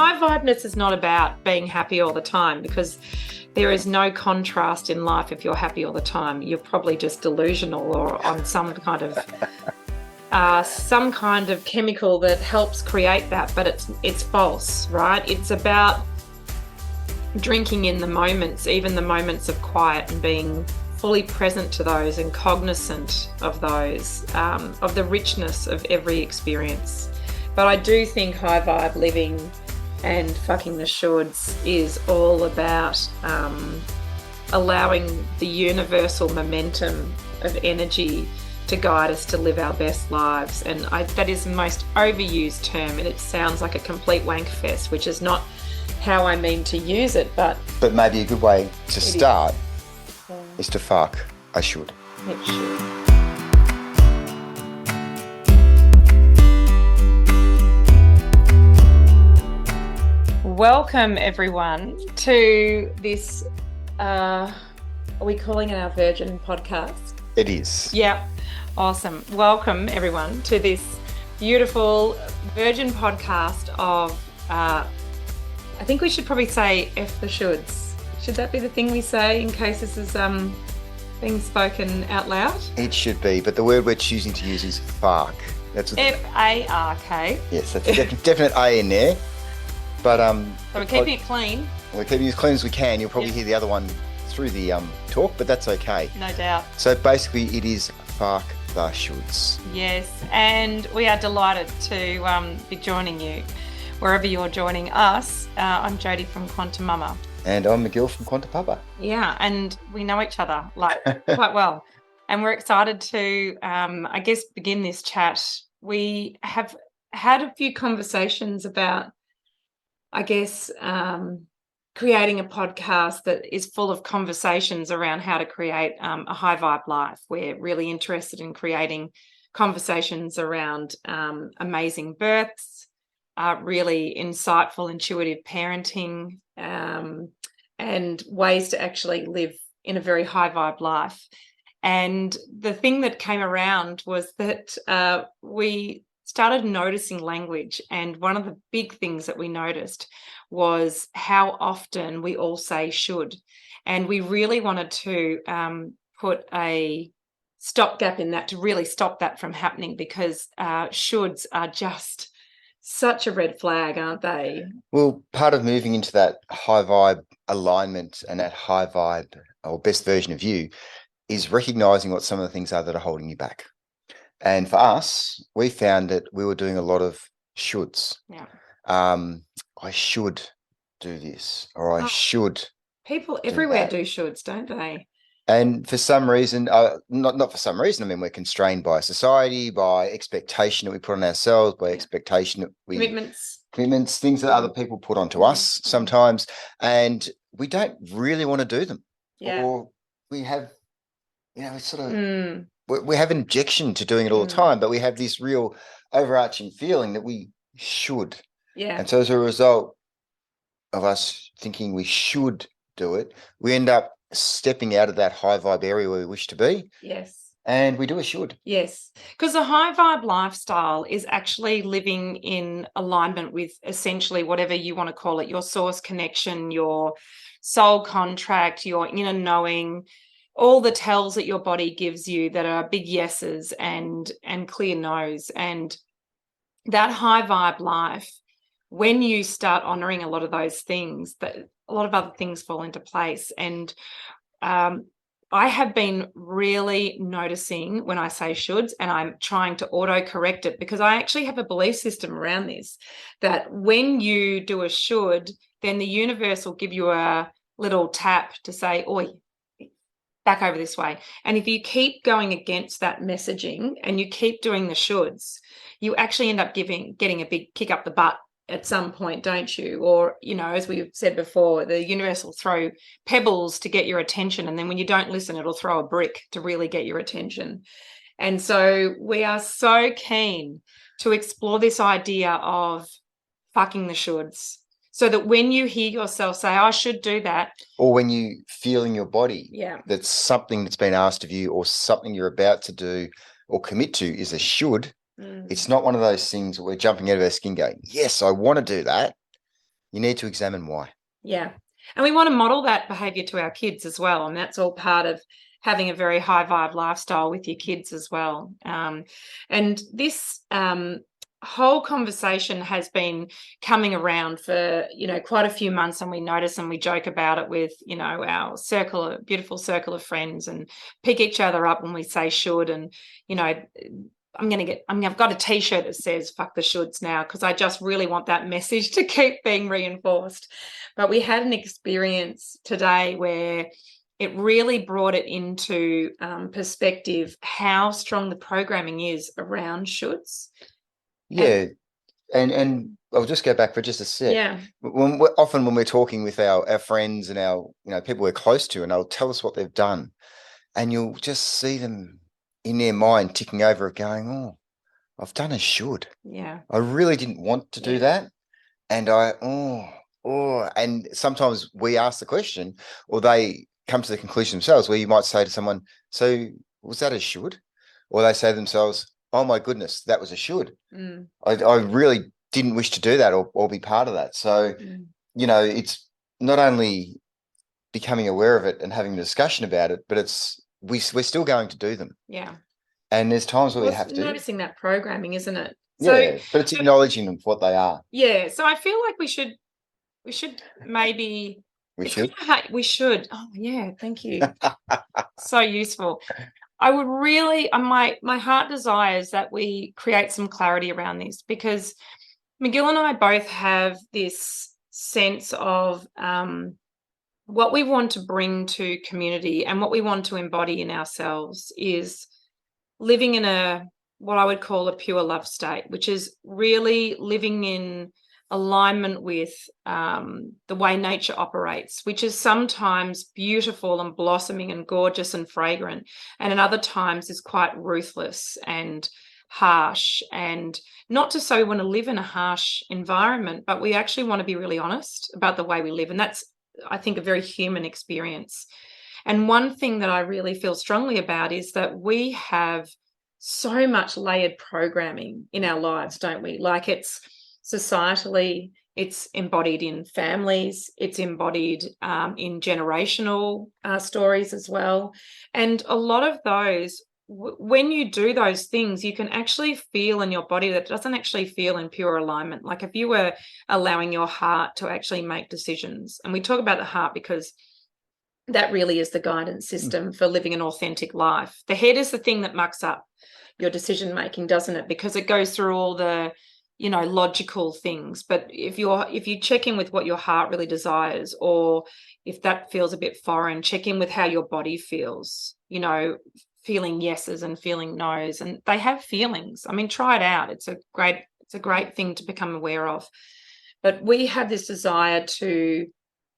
high vibeness is not about being happy all the time, because there is no contrast in life. If you're happy all the time, you're probably just delusional or on some kind of chemical that helps create that, but it's false, right? It's about drinking in the moments, even the moments of quiet, and being fully present to those and cognizant of those, of the richness of every experience. But I do think high vibe living and fucking the shoulds is all about allowing the universal momentum of energy to guide us to live our best lives. And that is the most overused term, and it sounds like a complete wank fest, which is not how I mean to use it. But maybe a good way to start is to Fark I should. It should. Welcome everyone to this, are we calling it our Virgin podcast? It is. Yeah, awesome. Welcome everyone to this beautiful Virgin podcast of, I think we should probably say F the shoulds. Should that be the thing we say in case this is being spoken out loud? It should be, but the word we're choosing to use is Fark. That's F-A-R-K. Yes, that's a definite A in there. But so we're keeping it clean. We're keeping it as clean as we can. You'll probably hear the other one through the talk, but that's okay. No doubt. So basically it is Fark The Shoulds. Yes, and we are delighted to be joining you wherever you're joining us. I'm Jodi from Quantum Mama. And I'm McGill from Quantum Papa. Yeah, and we know each other quite well. And we're excited to, I guess, begin this chat. We have had a few conversations about, I guess, creating a podcast that is full of conversations around how to create a high vibe life. We're really interested in creating conversations around amazing births, really insightful, intuitive parenting, and ways to actually live in a very high vibe life. And the thing that came around was that we started noticing language, and one of the big things that we noticed was how often we all say should, and we really wanted to put a stopgap in that to really stop that from happening, because shoulds are just such a red flag, aren't they? Well, part of moving into that high vibe alignment and that high vibe or best version of you is recognizing what some of the things are that are holding you back. And for us, we found that we were doing a lot of shoulds. Yeah. I should do this, or I should. People everywhere do shoulds, don't they? And for some reason, not for some reason, I mean, we're constrained by society, by expectation that we put on ourselves, by expectation that we... Commitments, things that other people put onto us sometimes, and we don't really want to do them. Yeah. Or we have, it's sort of... We have an objection to doing it all the time, but we have this real overarching feeling that we should. Yeah. And so as a result of us thinking we should do it, we end up stepping out of that high vibe area where we wish to be. Yes. And we do a should. Yes. Because a high vibe lifestyle is actually living in alignment with essentially whatever you want to call it, your source connection, your soul contract, your inner knowing, all the tells that your body gives you that are big yeses and clear no's. And that high vibe life, when you start honoring a lot of those things, that a lot of other things fall into place. And I have been really noticing when I say shoulds, and I'm trying to auto-correct it, because I actually have a belief system around this, that when you do a should, then the universe will give you a little tap to say, oi, back over this way. And if you keep going against that messaging and you keep doing the shoulds, you actually end up getting a big kick up the butt at some point, don't you? Or, as we've said before, the universe will throw pebbles to get your attention, and then when you don't listen, it'll throw a brick to really get your attention. And so we are so keen to explore this idea of fucking the shoulds, so that when you hear yourself say, I should do that. Or when you feel in your body that's something that's been asked of you, or something you're about to do or commit to is a should. It's not one of those things where we're jumping out of our skin going, yes, I want to do that. you need to examine why. Yeah. And we want to model that behavior to our kids as well. And that's all part of having a very high vibe lifestyle with your kids as well. And this whole conversation has been coming around for, quite a few months, and we notice and we joke about it with, our beautiful circle of friends, and pick each other up when we say should. And, I've got a t-shirt that says "Fark The Shoulds" now, because I just really want that message to keep being reinforced. But we had an experience today where it really brought it into perspective how strong the programming is around shoulds. Yeah. And I'll just go back for just a sec. Yeah. When we're talking with our friends and our people we're close to, and they'll tell us what they've done, and you'll just see them in their mind ticking over of going, oh, I've done a should. Yeah. I really didn't want to do that. And and sometimes we ask the question, or they come to the conclusion themselves, where you might say to someone, so was that a should? Or they say to themselves, oh my goodness, that was a should. I really didn't wish to do that or be part of that. So, it's not only becoming aware of it and having a discussion about it, but we're still going to do them. Yeah. And there's times where we have to. Noticing that programming, isn't it? Yeah, but it's acknowledging them for what they are. Yeah. So I feel like we should maybe. We should. We should. Oh yeah, thank you. So useful. I would really, my heart desires that we create some clarity around this, because McGill and I both have this sense of what we want to bring to community and what we want to embody in ourselves is living in what I would call a pure love state, which is really living in alignment with the way nature operates, which is sometimes beautiful and blossoming and gorgeous and fragrant, and in other times is quite ruthless and harsh. And not to say we want to live in a harsh environment, but we actually want to be really honest about the way we live. And that's, I think, a very human experience. And one thing that I really feel strongly about is that we have so much layered programming in our lives, don't we? Like, it's societally, it's embodied in families, it's embodied in generational stories as well. And a lot of those, when you do those things, you can actually feel in your body that doesn't actually feel in pure alignment. Like if you were allowing your heart to actually make decisions, and we talk about the heart because that really is the guidance system for living an authentic life. The head is the thing that mucks up your decision making, doesn't it? Because it goes through all the logical things. But if you check in with what your heart really desires, or if that feels a bit foreign, check in with how your body feels, feeling yeses and feeling nos, and they have feelings. I mean, try it out. It's a great thing to become aware of. But we have this desire to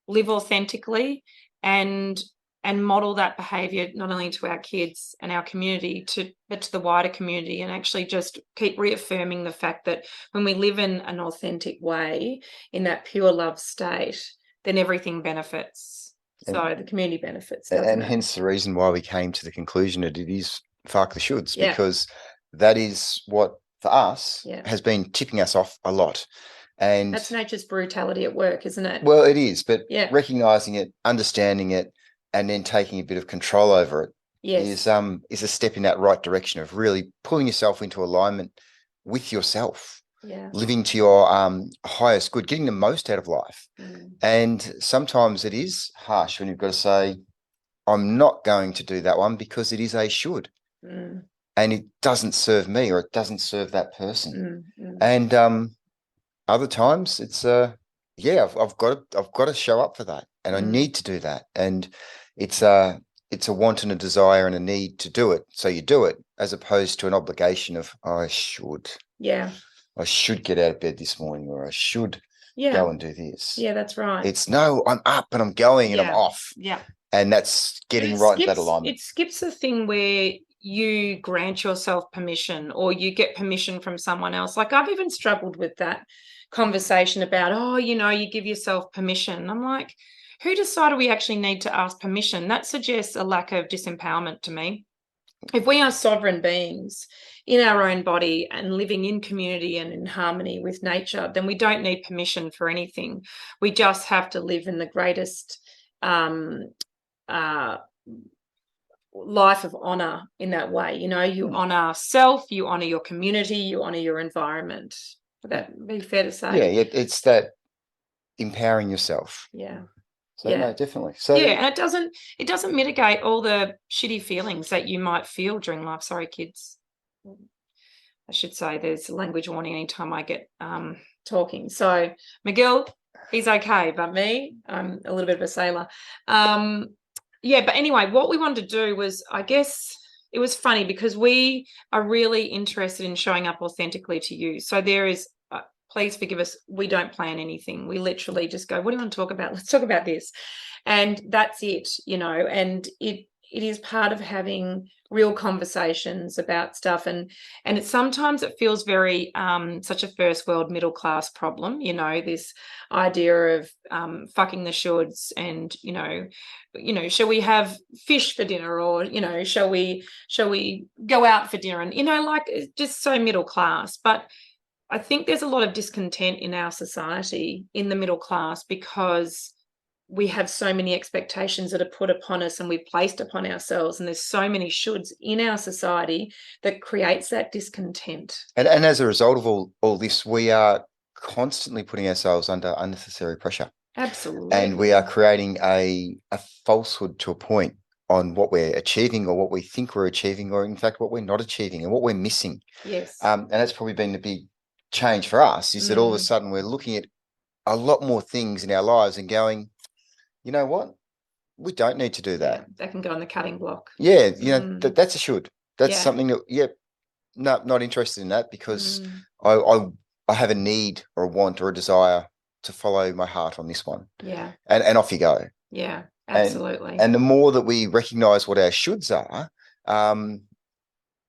live authentically and model that behavior not only to our kids and our community, but to the wider community, and actually just keep reaffirming the fact that when we live in an authentic way, in that pure love state, then everything benefits. So the community benefits. And hence the reason why we came to the conclusion that it is Fark The Shoulds, because that is what, for us, has been tipping us off a lot. And that's nature's brutality at work, isn't it? Well, it is, but recognising it, understanding it, and then taking a bit of control over it is a step in that right direction of really pulling yourself into alignment with yourself, living to your highest good, getting the most out of life. And sometimes it is harsh when you've got to say, I'm not going to do that one because it is a should, and it doesn't serve me, or it doesn't serve that person. And other times it's I've got to show up for that, and I need to do that, and it's a want and a desire and a need to do it, so you do it, as opposed to an obligation of I should get out of bed this morning, or I should go and do this. That's right. It's no, I'm up and I'm going and I'm off, and that's getting right into that alignment. It skips the thing where you grant yourself permission, or you get permission from someone else. Like, I've even struggled with that conversation about, you give yourself permission. I'm like, who decided we actually need to ask permission? That suggests a lack of disempowerment to me. if we are sovereign beings in our own body and living in community and in harmony with nature, then we don't need permission for anything. We just have to live in the greatest life of honor in that way. You know, you honor self, you honor your community, you honor your environment. Would that be fair to say? Yeah, it's that empowering yourself. Yeah. So no, definitely. So yeah, and it doesn't mitigate all the shitty feelings that you might feel during life. Sorry, kids. I should say there's a language warning anytime I get talking. So McGill, he's okay, but me, I'm a little bit of a sailor. Yeah, but anyway, what we wanted to do was, I guess it was funny because we are really interested in showing up authentically to you. So there is, please forgive us, we don't plan anything. We literally just go, what do you want to talk about? Let's talk about this. And that's it, you know, and it is part of having real conversations about stuff. And sometimes it feels very such a first world middle class problem, you know, this idea of fucking the shoulds and, you know, shall we have fish for dinner, or, you know, shall we go out for dinner? And, you know, like, it's just so middle class. But I think there's a lot of discontent in our society in the middle class because we have so many expectations that are put upon us and we've placed upon ourselves, and there's so many shoulds in our society that creates that discontent. And as a result of all this, we are constantly putting ourselves under unnecessary pressure. Absolutely. And we are creating a falsehood to a point on what we're achieving, or what we think we're achieving, or in fact what we're not achieving and what we're missing. Yes. And that's probably been the big change for us, is that all of a sudden we're looking at a lot more things in our lives and going, you know what? We don't need to do that. Yeah, that can go on the cutting block. Yeah, you know, that's a should. That's something that, no, not interested in that, because I have a need or a want or a desire to follow my heart on this one. Yeah. And off you go. Yeah, absolutely. And the more that we recognise what our shoulds are,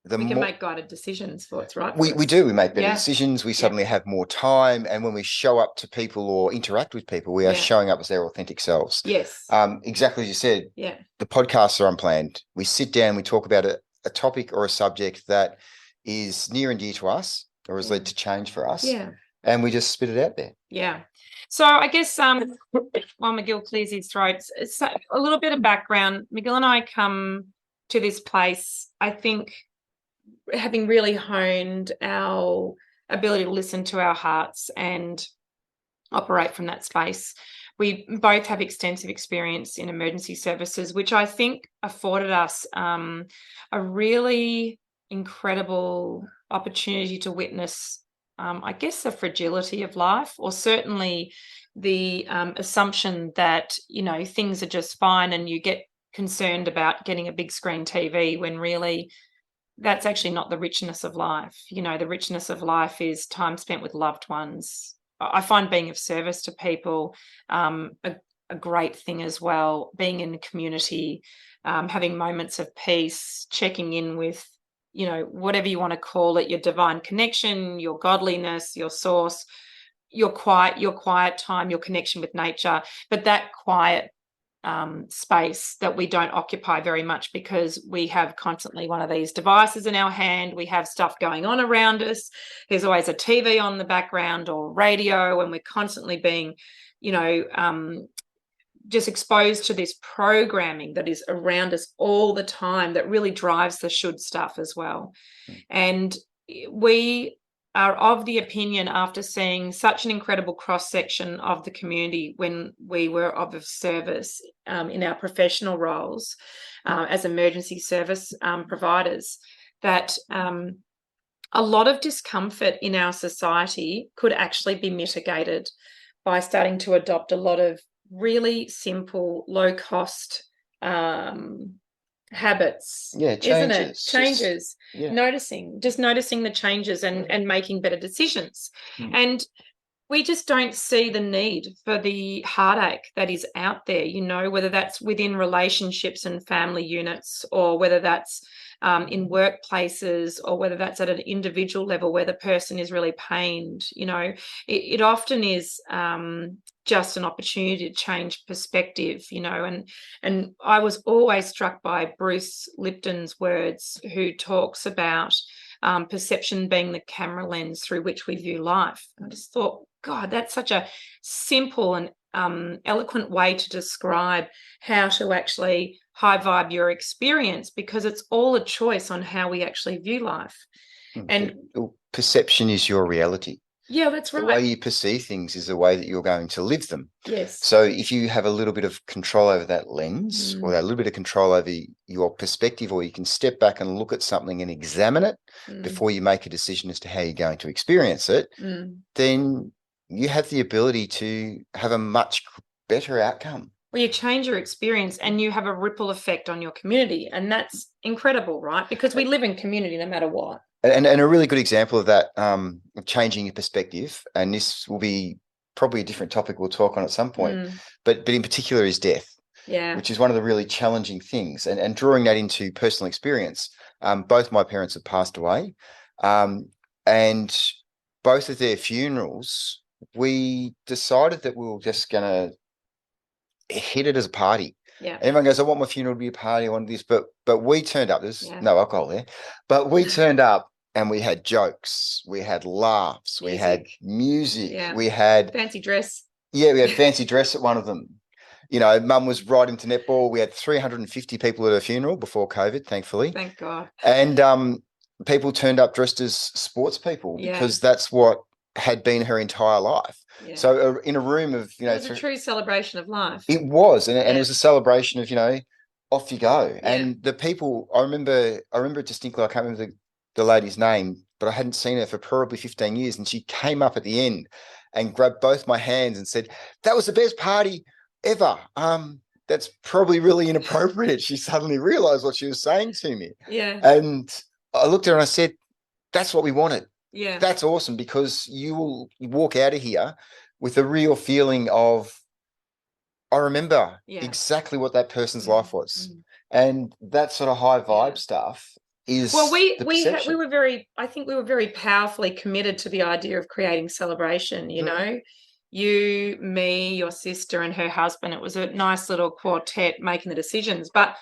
we can make guided decisions for what's right. We do. We make better decisions. We suddenly have more time. And when we show up to people or interact with people, we are showing up as their authentic selves. Yes. Exactly as you said. Yeah. The podcasts are unplanned. We sit down, we talk about a topic or a subject that is near and dear to us, or has led to change for us. Yeah. And we just spit it out there. Yeah. So I guess while McGill clears his throat, it's a little bit of background. McGill and I come to this place, I think, having really honed our ability to listen to our hearts and operate from that space. We both have extensive experience in emergency services, which I think afforded us a really incredible opportunity to witness, I guess, the fragility of life, or certainly the assumption that, you know, things are just fine and you get concerned about getting a big screen TV when really that's actually not the richness of life. You know, the richness of life is time spent with loved ones. I find being of service to people a great thing as well, being in the community, having moments of peace, checking in with, you know, whatever you want to call it, your divine connection, your godliness, your source, your quiet time, your connection with nature. But that quiet space that we don't occupy very much, because we have constantly one of these devices in our hand. We have stuff going on around us. There's always a TV on the background or radio, and we're constantly being, you know, just exposed to this programming that is around us all the time that really drives the should stuff as well. And we are of the opinion, after seeing such an incredible cross-section of the community when we were of service in our professional roles as emergency service providers, that a lot of discomfort in our society could actually be mitigated by starting to adopt a lot of really simple, low-cost habits, isn't it? Changes. Noticing the changes and making better decisions. And we just don't see the need for the heartache that is out there, you know, whether that's within relationships and family units, or whether that's in workplaces, or whether that's at an individual level where the person is really pained, it often is just an opportunity to change perspective, and I was always struck by Bruce Lipton's words, who talks about perception being the camera lens through which we view life. I just thought, God, that's such a simple and eloquent way to describe how to actually high vibe your experience, because it's all a choice on how we actually view life. And perception is your reality. Yeah, that's right. The way you perceive things is the way that you're going to live them. Yes. So if you have a little bit of control over that lens, or a little bit of control over your perspective, or you can step back and look at something and examine it before you make a decision as to how you're going to experience it, then you have the ability to have a much better outcome. Well, you change your experience and you have a ripple effect on your community. And that's incredible, right? Because we live in community no matter what. And a really good example of that, of changing your perspective, and this will be probably a different topic we'll talk on at some point, but in particular is death, which is one of the really challenging things. And drawing that into personal experience, both my parents have passed away, and both of their funerals, we decided that we were just going to hit it as a party. Yeah. Everyone goes, I want my funeral to be a party, I want this, but we turned up. There's no alcohol there, but we turned up and we had jokes, we had laughs, we had music, we had fancy dress. Yeah, we had fancy dress at one of them. Mum was right into netball. We had 350 people at her funeral before COVID, thankfully. Thank God. And people turned up dressed as sports people because that's what had been her entire life. Yeah. So in a room of, it was a true celebration of life. It was, and it was a celebration of, off you go. Yeah. And the people, I remember it distinctly. I can't remember the lady's name, but I hadn't seen her for probably 15 years. And she came up at the end and grabbed both my hands and said, "That was the best party ever." That's probably really inappropriate. She suddenly realized what she was saying to me. Yeah. And I looked at her and I said, "That's what we wanted." Yeah. That's awesome, because you walk out of here with a real feeling of, I remember exactly what that person's life was. And that sort of high vibe stuff is, well, we were very powerfully committed to the idea of creating celebration, you you, me, your sister and her husband. It was a nice little quartet making the decisions. But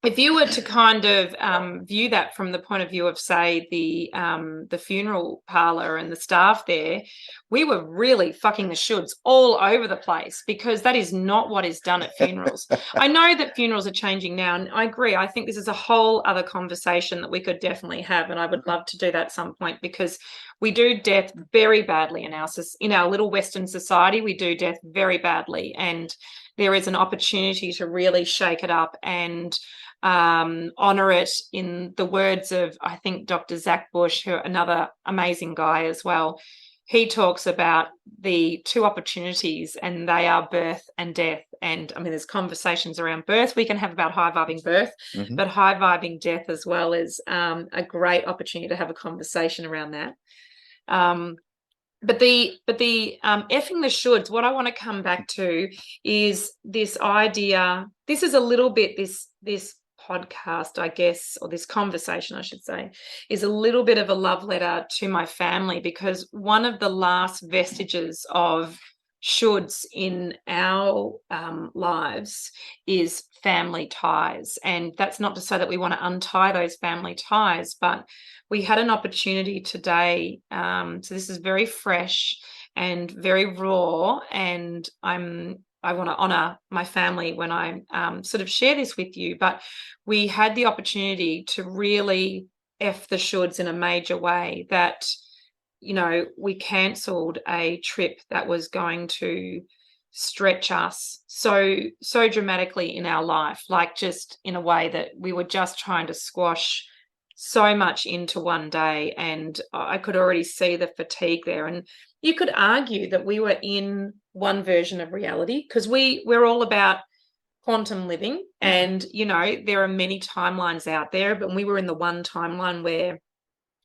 if you were to kind of view that from the point of view of, say, the funeral parlour and the staff there, we were really fucking the shoulds all over the place, because that is not what is done at funerals. I know that funerals are changing now, and I agree. I think this is a whole other conversation that we could definitely have, and I would love to do that at some point, because we do death very badly in our little Western society. We do death very badly, and there is an opportunity to really shake it up and honor it. In the words of, I think, Dr. Zach Bush, who another amazing guy as well, he talks about the two opportunities, and they are birth and death. And I mean, there's conversations around birth we can have about high vibing birth, but high vibing death as well is a great opportunity to have a conversation around that. But the effing the shoulds, what I want to come back to is this idea. This is a little bit this podcast, I guess, or this conversation, I should say, is a little bit of a love letter to my family, because one of the last vestiges of shoulds in our lives is family ties. And that's not to say that we want to untie those family ties, but we had an opportunity today. So this is very fresh and very raw, and I want to honour my family when I sort of share this with you. But we had the opportunity to really F the shoulds in a major way. That, we cancelled a trip that was going to stretch us so dramatically in our life, like just in a way that we were just trying to squash so much into one day. And I could already see the fatigue there. And you could argue that we were in one version of reality, because we're all about quantum living, and there are many timelines out there, but we were in the one timeline where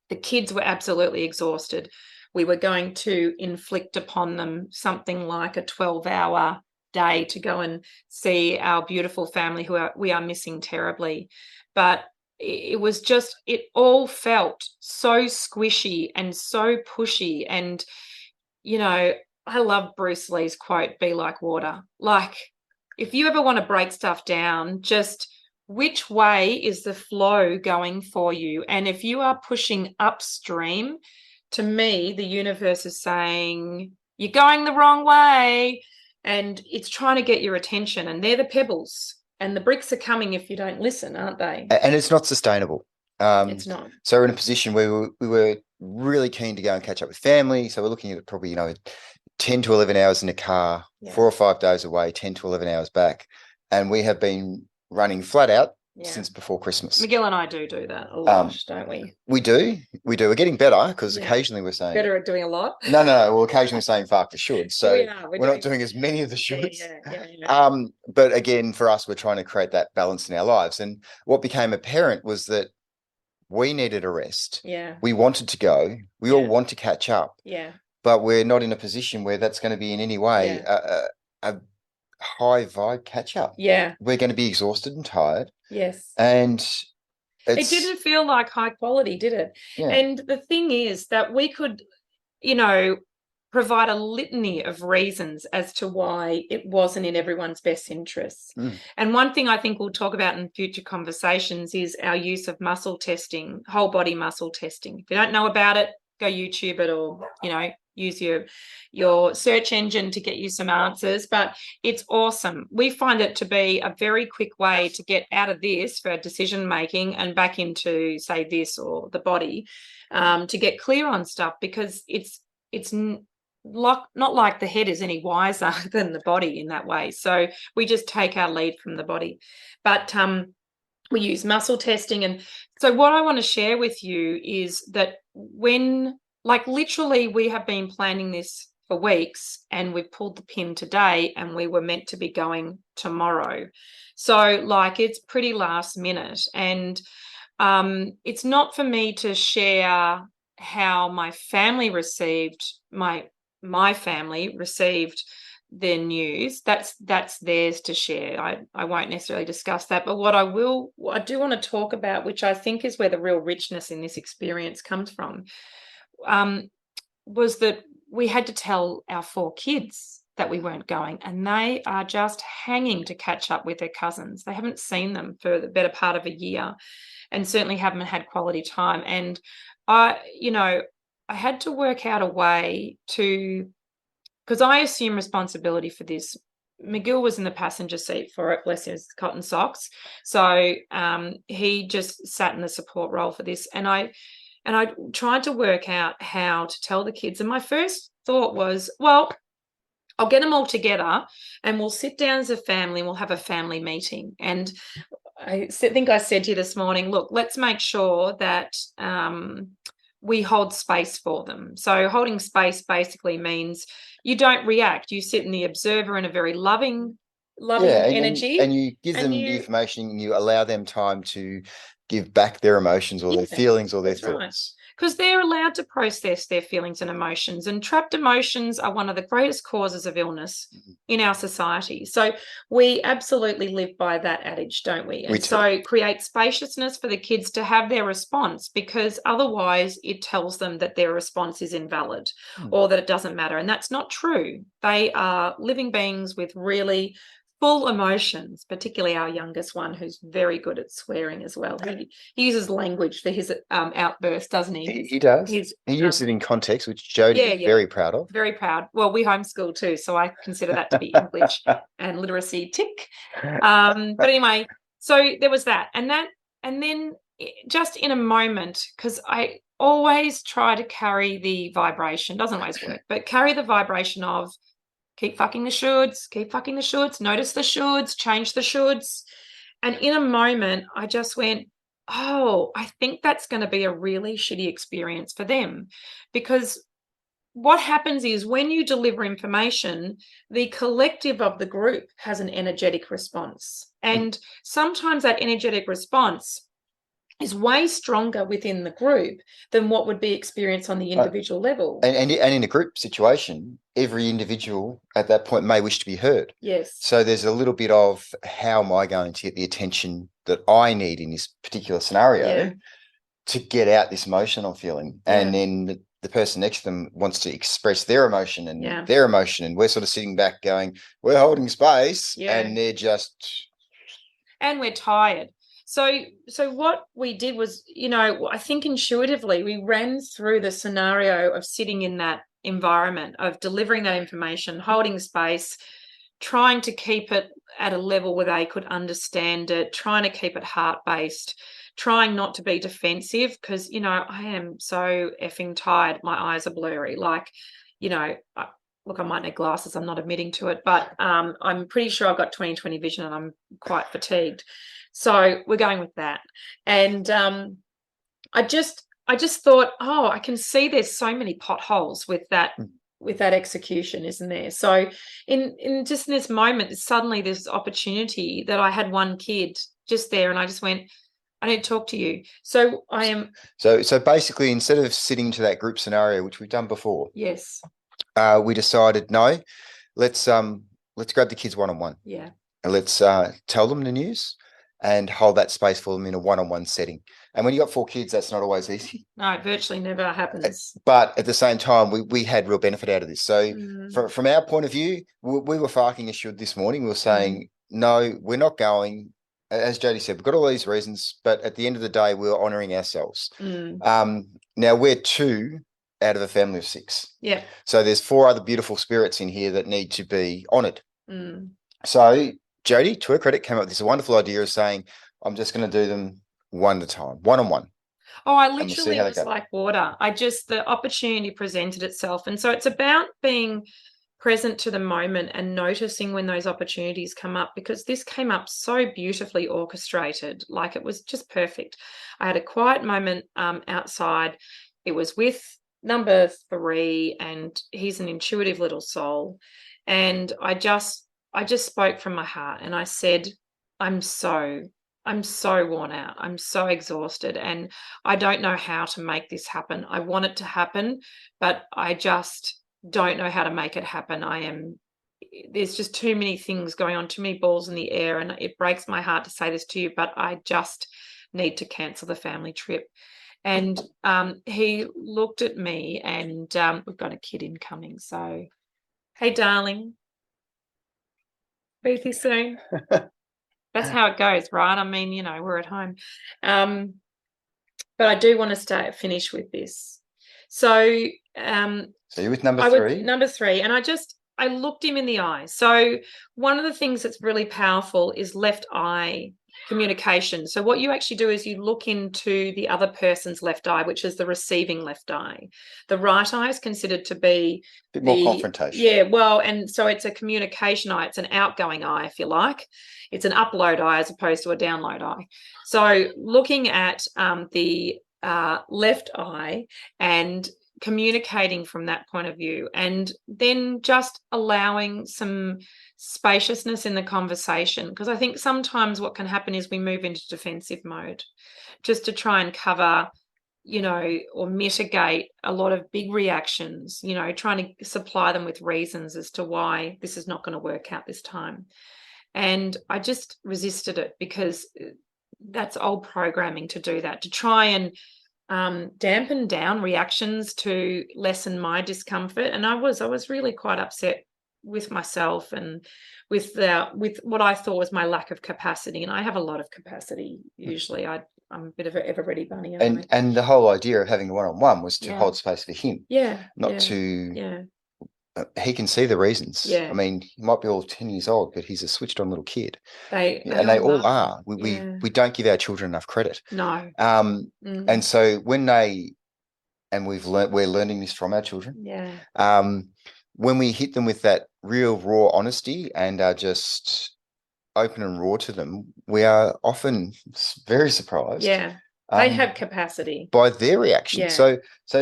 the kids were absolutely exhausted. We were going to inflict upon them something like a 12-hour day to go and see our beautiful family who we are missing terribly. But it was just, it all felt so squishy and so pushy. And, you know, I love Bruce Lee's quote, be like water. Like, if you ever want to break stuff down, just which way is the flow going for you? And if you are pushing upstream, to me, the universe is saying, you're going the wrong way. And it's trying to get your attention. And they're the pebbles. And the bricks are coming if you don't listen, aren't they? And it's not sustainable. It's not. So we're in a position where we were really keen to go and catch up with family. So we're looking at probably, 10 to 11 hours in a car, 4 or 5 days away, 10 to 11 hours back. And we have been running flat out since before Christmas. McGill and I do that a lot, don't we? We do. We're getting better because occasionally we're saying... Better at doing a lot? No. Well, occasionally we're saying Fark The Shoulds. So we're not doing as many of the shoulds. Yeah. But again, for us, we're trying to create that balance in our lives. And what became apparent was that we needed a rest. Yeah. We wanted to go. We all want to catch up. Yeah. But we're not in a position where that's going to be in any way a high vibe catch up. Yeah. We're going to be exhausted and tired. Yes. And it didn't feel like high quality, did it? Yeah. And the thing is that we could, provide a litany of reasons as to why it wasn't in everyone's best interests. And one thing I think we'll talk about in future conversations is our use of muscle testing, whole body muscle testing. If you don't know about it, go YouTube it, or, use your search engine to get you some answers. But it's awesome. We find it to be a very quick way to get out of this for decision making and back into, say, this or the body, to get clear on stuff, because it's not like the head is any wiser than the body in that way. So we just take our lead from the body. But we use muscle testing. And so what I want to share with you is that literally we have been planning this for weeks, and we've pulled the pin today, and we were meant to be going tomorrow. So it's pretty last minute. And it's not for me to share how my family received my family received their news. That's theirs to share. I won't necessarily discuss that. But what I do want to talk about, which I think is where the real richness in this experience comes from, was that we had to tell our 4 kids that we weren't going, and they are just hanging to catch up with their cousins. They haven't seen them for the better part of a year, and certainly haven't had quality time. And I had to work out a way to, because I assume responsibility for this. McGill was in the passenger seat for it, bless his cotton socks. So he just sat in the support role for this. And I tried to work out how to tell the kids. And my first thought was, well, I'll get them all together and we'll sit down as a family and we'll have a family meeting. And I think I said to you this morning, look, let's make sure that we hold space for them. So holding space basically means you don't react. You sit in the observer in a very loving energy. And you give them the information, and you allow them time to give back their emotions or their feelings or their thoughts. Because they're allowed to process their feelings and emotions. And trapped emotions are one of the greatest causes of illness in our society. So we absolutely live by that adage, don't we? And so create spaciousness for the kids to have their response, because otherwise it tells them that their response is invalid or that it doesn't matter. And that's not true. They are living beings with really full emotions, particularly our youngest one, who's very good at swearing as well. He uses language for his outbursts, doesn't he? He does. He uses it in context, which Jodi is very proud of. Very proud. Well, we homeschool too, so I consider that to be English and literacy tick. But anyway, so there was that. And then just in a moment, because I always try to carry the vibration, doesn't always work, but carry the vibration of, keep fucking the shoulds, notice the shoulds, change the shoulds. And in a moment, I just went, oh, I think that's going to be a really shitty experience for them. Because what happens is when you deliver information, the collective of the group has an energetic response. And sometimes that energetic response is way stronger within the group than what would be experienced on the individual level. And in a group situation, every individual at that point may wish to be heard. Yes. So there's a little bit of, how am I going to get the attention that I need in this particular scenario to get out this emotion I'm feeling. And then the person next to them wants to express their emotion and their emotion. And we're sort of sitting back going, we're holding space and they're just. And we're tired. So what we did was, I think intuitively we ran through the scenario of sitting in that environment, of delivering that information, holding space, trying to keep it at a level where they could understand it, trying to keep it heart-based, trying not to be defensive, because, I am so effing tired. My eyes are blurry. Like, look, I might need glasses. I'm not admitting to it, but I'm pretty sure I've got 20/20 vision and I'm quite fatigued. So we're going with that. And I just thought, I can see there's so many potholes with that execution, isn't there? So in just in this moment, suddenly this opportunity that I had one kid just there, and I just went, I need to talk to you. So I am. So basically, instead of sitting to that group scenario, which we've done before, yes, we decided, no, let's grab the kids one-on-one. Yeah. And let's tell them the news and hold that space for them in a one-on-one setting. And when you got 4 kids, that's not always easy. No, it virtually never happens. But at the same time, we had real benefit out of this. So from our point of view, we were farking assured this morning. We were saying, no, we're not going. As Jodi said, we've got all these reasons, but at the end of the day, we're honouring ourselves. Now, we're 2 out of a family of 6. Yeah. So there's 4 other beautiful spirits in here that need to be honoured. So Jodi, to her credit, came up with this wonderful idea of saying, I'm just going to do them one at a time, one-on-one. Oh, I literally was like water. The opportunity presented itself. And so it's about being present to the moment and noticing when those opportunities come up, because this came up so beautifully orchestrated. Like, it was just perfect. I had a quiet moment outside. It was with number 3, and he's an intuitive little soul. And I just spoke from my heart, and I said, I'm so worn out. I'm so exhausted, and I don't know how to make this happen. I want it to happen, but I just don't know how to make it happen. There's just too many things going on, too many balls in the air, and it breaks my heart to say this to you, but I just need to cancel the family trip. And he looked at me, and we've got a kid incoming. So, hey, darling, be with you soon. That's how it goes, right? I mean, we're at home. But I do want to finish with this. So you're with number 3? Number 3. And I looked him in the eye. So one of the things that's really powerful is left eye communication. So what you actually do is you look into the other person's left eye, which is the receiving left eye. The right eye is considered to be a bit more confrontation. Yeah, well, and so it's a communication eye. It's an outgoing eye, if you like. It's an upload eye as opposed to a download eye. So looking at the left eye and communicating from that point of view, and then just allowing some spaciousness in the conversation, because I think sometimes what can happen is we move into defensive mode just to try and cover, or mitigate a lot of big reactions, trying to supply them with reasons as to why this is not going to work out this time. And I just resisted it, because that's old programming to do that, to try and dampen down reactions to lessen my discomfort. And I was really quite upset with myself and with what I thought was my lack of capacity. And I have a lot of capacity usually. I'm a bit of an ever-ready bunny. And the whole idea of having a one-on-one was to hold space for him. Not to. He can see the reasons. I mean, he might be all 10 years old, but he's a switched on little kid. They all are. We don't give our children enough credit. No. And so we're learning this from our children. When we hit them with that real raw honesty and are just open and raw to them, we are often very surprised. They have capacity by their reaction. So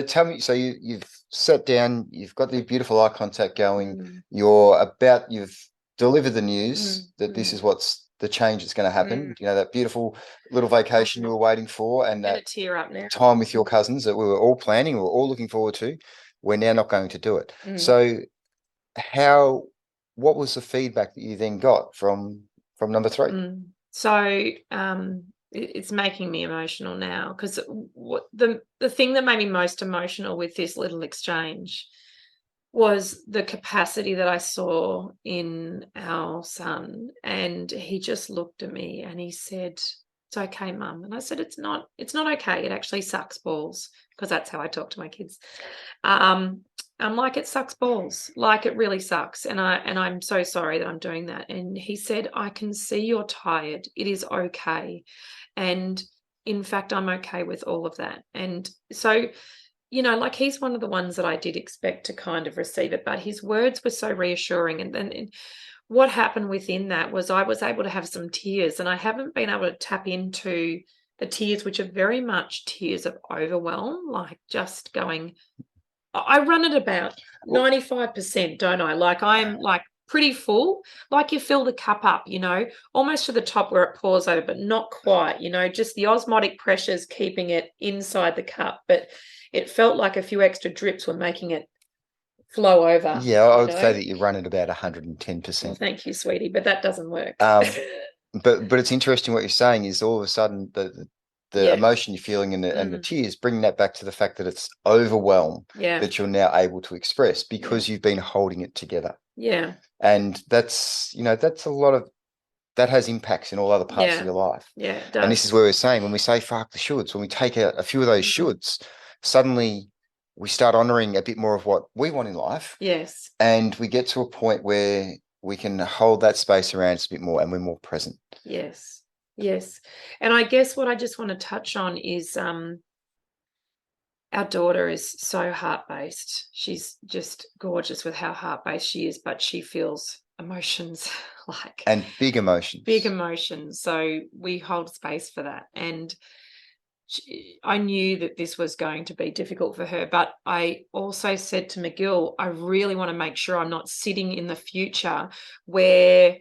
tell me, you've sat down, you've got the beautiful eye contact going, you've delivered the news that this is what's the change that's going to happen. That beautiful little vacation you were waiting for, and that tear up now. Time with your cousins that we were all planning, we were all looking forward to. We're now not going to do it. So what was the feedback that you then got from number 3? So it's making me emotional now, because what the thing that made me most emotional with this little exchange was the capacity that I saw in our son. And he just looked at me and he said, "It's okay, Mum." And I said, it's not okay. It actually sucks balls," because that's how I talk to my kids. I'm like, "It sucks balls. Like, it really sucks. And I'm so sorry that I'm doing that." And he said, "I can see you're tired. It is okay. And in fact, I'm okay with all of that." And so, like, he's one of the ones that I did expect to kind of receive it, but his words were so reassuring. And then what happened within that was I was able to have some tears, and I haven't been able to tap into the tears, which are very much tears of overwhelm, like just going, I run at about 95%, don't I? Like, I'm like pretty full, like you fill the cup up, almost to the top where it pours over, but not quite, just the osmotic pressures keeping it inside the cup. But it felt like a few extra drips were making it flow over. Yeah, I would say that you run at about 110%. Well, thank you, sweetie, but that doesn't work. But it's interesting what you're saying is all of a sudden the emotion you're feeling and the tears, bringing that back to the fact that it's overwhelm that you're now able to express because you've been holding it together. Yeah. And that's a lot of, that has impacts in all other parts of your life. Yeah, it does. And this is where we're saying, when we say Fark the Shoulds, when we take a few of those shoulds, suddenly we start honoring a bit more of what we want in life. Yes. And we get to a point where we can hold that space around us a bit more and we're more present. Yes. Yes. And I guess what I just want to touch on is our daughter is so heart-based. She's just gorgeous with how heart-based she is, but she feels emotions and big emotions. So we hold space for that. And I knew that this was going to be difficult for her, but I also said to McGill, I really want to make sure I'm not sitting in the future where,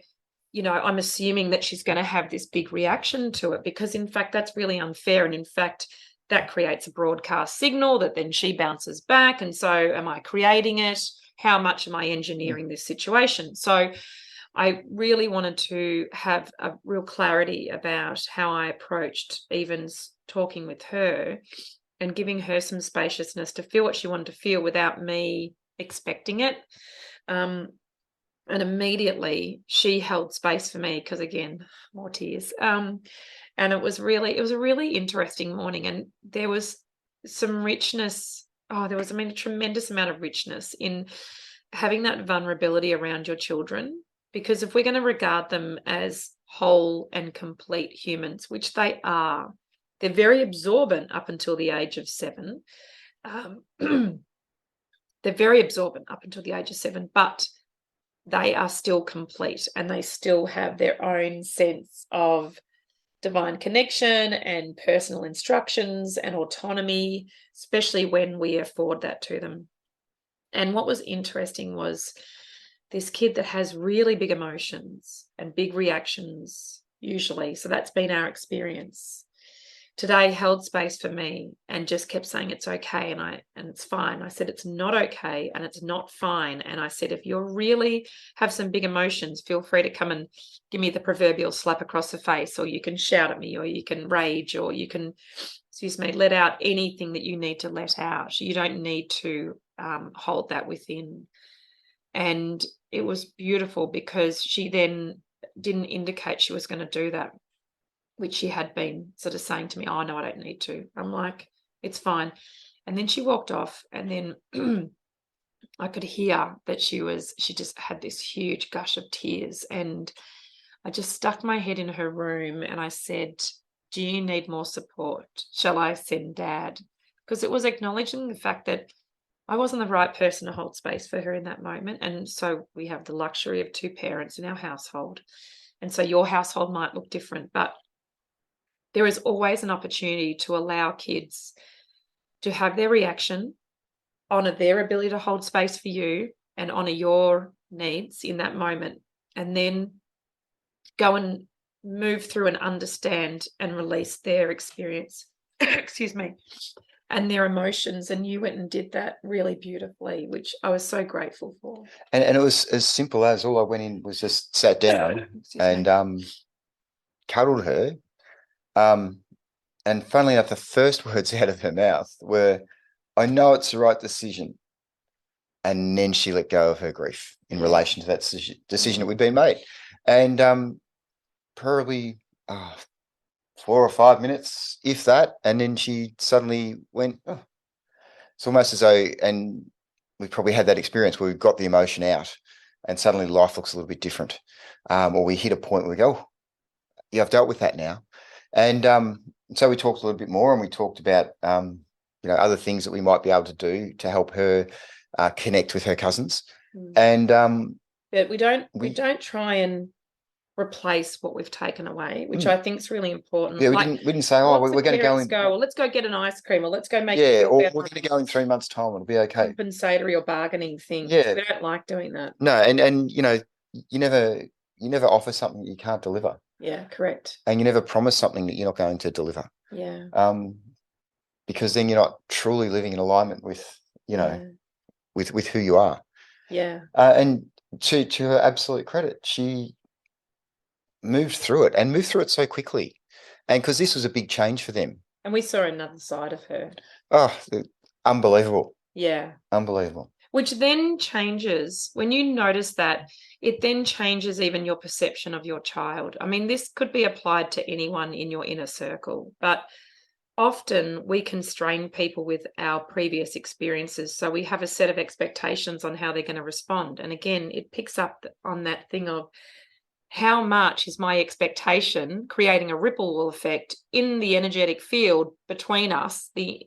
I'm assuming that she's going to have this big reaction to it, because in fact, that's really unfair. And in fact, that creates a broadcast signal that then she bounces back. And so am I creating it? How much am I engineering this situation? So I really wanted to have a real clarity about how I approached even talking with her and giving her some spaciousness to feel what she wanted to feel without me expecting it. And immediately she held space for me, because again, more tears. And it was a really interesting morning, and there was some richness. There was a tremendous amount of richness in having that vulnerability around your children, because if we're going to regard them as whole and complete humans, which they are, they're very absorbent up until the age of 7. They're very absorbent up until the age of 7, but they are still complete, and they still have their own sense of divine connection and personal instructions and autonomy, especially when we afford that to them. And what was interesting was this kid that has really big emotions and big reactions usually, so that's been our experience, today held space for me and just kept saying it's okay and it's fine. I said it's not okay and it's not fine. And I said, if you really have some big emotions, feel free to come and give me the proverbial slap across the face, or you can shout at me, or you can rage, or you can, let out anything that you need to let out. You don't need to hold that within. And it was beautiful, because she then didn't indicate she was going to do that, which she had been sort of saying to me, "Oh, no, I don't need to." I'm like, "It's fine." And then she walked off, and then I could hear that she just had this huge gush of tears. And I just stuck my head in her room and I said, "Do you need more support? Shall I send Dad?" Because it was acknowledging the fact that I wasn't the right person to hold space for her in that moment. And so we have the luxury of 2 parents in our household. And so your household might look different, but there is always an opportunity to allow kids to have their reaction, honor their ability to hold space for you, and honor your needs in that moment, and then go and move through and understand and release their experience, and their emotions. And you went and did that really beautifully, which I was so grateful for. And it was as simple as, all I went in was just sat down and cuddled her. And funnily enough, the first words out of her mouth were, "I know it's the right decision." And then she let go of her grief in relation to that decision that we'd been made. And probably 4 or 5 minutes, if that. And then she suddenly went, oh. It's almost as though, and we probably had that experience where we've got the emotion out and suddenly life looks a little bit different. Or we hit a point where we go, oh, yeah, I've dealt with that now. And so we talked a little bit more, and we talked about, other things that we might be able to do to help her connect with her cousins. And but we don't try and replace what we've taken away, which I think is really important. Yeah, we didn't say, oh, we're going to go and well, let's go get an ice cream, or let's go make or we're going to go in 3 months' time, it'll be okay. Compensatory or bargaining things. Yeah, we don't like doing that. No, and you never offer something that you can't deliver. Yeah, correct. And you never promise something that you're not going to deliver. Yeah. Because then you're not truly living in alignment with with who you are. Yeah. And to her absolute credit, she moved through it so quickly, and because this was a big change for them. And we saw another side of her. Oh, unbelievable. Yeah. Unbelievable. Which then changes, when you notice that, it then changes even your perception of your child. I mean, this could be applied to anyone in your inner circle, but often we constrain people with our previous experiences. So we have a set of expectations on how they're going to respond. And again, it picks up on that thing of how much is my expectation creating a ripple effect in the energetic field between us, the,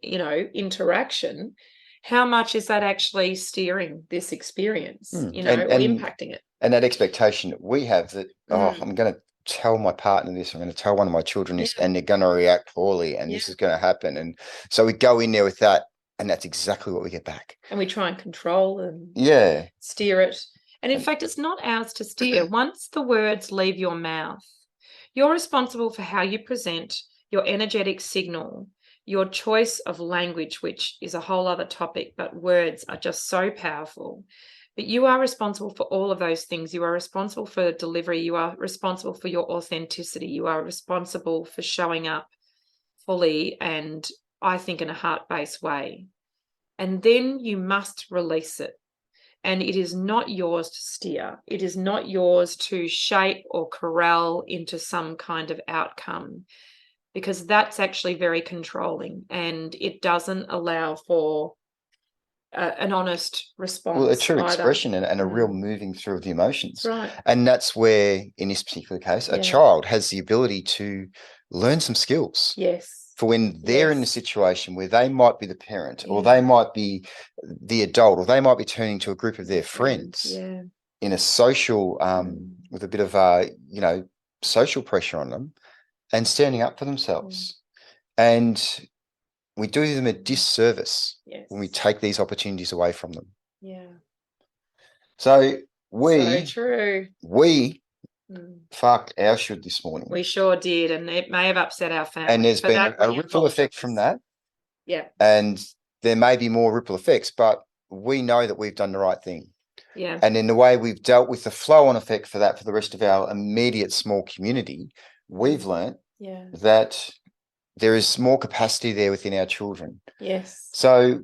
interaction. How much is that actually steering this experience, or impacting it? And that expectation that we have that, I'm going to tell my partner this, I'm going to tell one of my children this, and they're going to react poorly, and this is going to happen. And so we go in there with that, and that's exactly what we get back. And we try and control and steer it. And in fact, it's not ours to steer. Once the words leave your mouth, you're responsible for how you present your energetic signal, your choice of language, which is a whole other topic, but words are just so powerful. But you are responsible for all of those things. You are responsible for delivery. You are responsible for your authenticity. You are responsible for showing up fully, and I think in a heart-based way. And then you must release it. And it is not yours to steer. It is not yours to shape or corral into some kind of outcome, because that's actually very controlling, and it doesn't allow for an honest response. Well, a true expression and a real moving through of the emotions. Right. And that's where, in this particular case, a child has the ability to learn some skills. Yes. For when they're in a situation where they might be the parent, or they might be the adult, or they might be turning to a group of their friends in a social, with a bit of, social pressure on them, and standing up for themselves. And we do them a disservice when we take these opportunities away from them. Yeah. So we Farked our should this morning. We sure did, and it may have upset our family. And there's been a ripple effect from that. Yeah. And there may be more ripple effects, but we know that we've done the right thing. Yeah. And in the way we've dealt with the flow-on effect for that for the rest of our immediate small community, we've learnt that there is more capacity there within our children. Yes. So,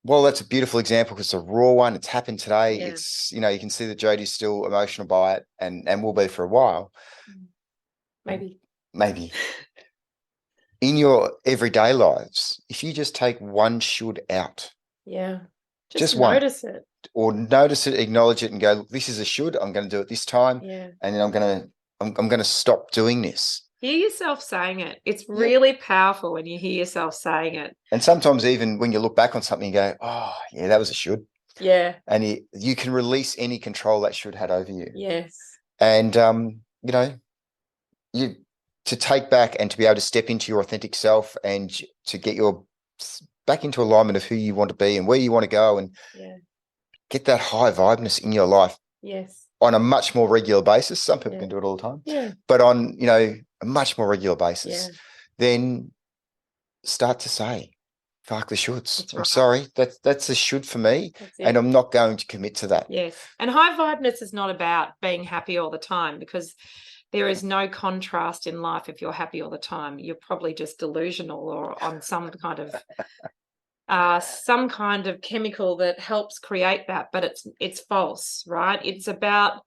well, that's a beautiful example because it's a raw one. It's happened today. Yeah. It's, you can see that Jodi's still emotional by it and will be for a while. Maybe. In your everyday lives, if you just take one should out. Yeah. Just notice one. It. Or notice it, acknowledge it, and go, look, this is a should. I'm going to do it this time. Yeah. And then I'm going to stop doing this. Hear yourself saying it. It's really powerful when you hear yourself saying it. And sometimes even when you look back on something, you go, oh, yeah, that was a should. Yeah. And you can release any control that should had over you. Yes. And, to take back and to be able to step into your authentic self and to get your back into alignment of who you want to be and where you want to go and get that high vibeness in your life. Yes. On a much more regular basis. Some people can do it all the time. Yeah. But on, a much more regular basis, then start to say, Fark The Shoulds. I'm sorry, that's a should for me, and I'm not going to commit to that. Yes. And high vibeness is not about being happy all the time, because there is no contrast in life if you're happy all the time. You're probably just delusional or on some kind of chemical that helps create that, but it's false, right? It's about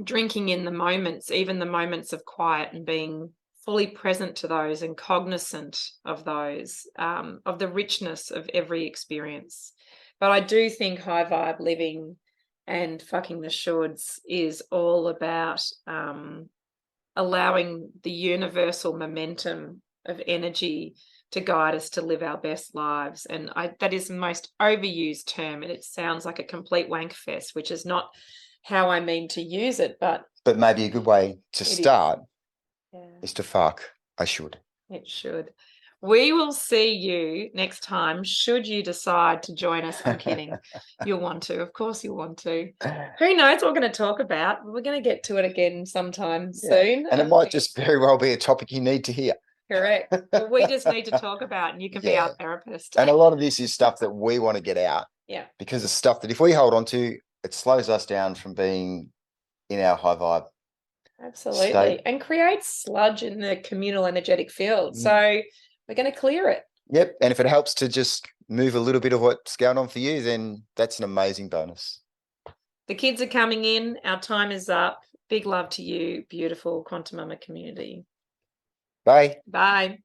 drinking in the moments, even the moments of quiet, and being fully present to those and cognizant of those, of the richness of every experience. But I do think high vibe living and fucking the shoulds is all about allowing the universal momentum of energy to guide us to live our best lives. And that is the most overused term, and it sounds like a complete wank fest, which is not how I mean to use it, but maybe a good way to start is to fark. I should. It should. We will see you next time, should you decide to join us. I'm kidding. You'll want to. Of course you'll want to. Who knows what we're going to talk about? We're going to get to it again sometime soon. And it might just very well be a topic you need to hear. Correct. Well, we just need to talk about, and you can be our therapist. And a lot of this is stuff that we want to get out. Yeah. Because it's stuff that if we hold on to, it slows us down from being in our high vibe. Absolutely. State. And creates sludge in the communal energetic field. So we're going to clear it. Yep. And if it helps to just move a little bit of what's going on for you, then that's an amazing bonus. The kids are coming in. Our time is up. Big love to you, beautiful Quantum Mama community. Bye. Bye.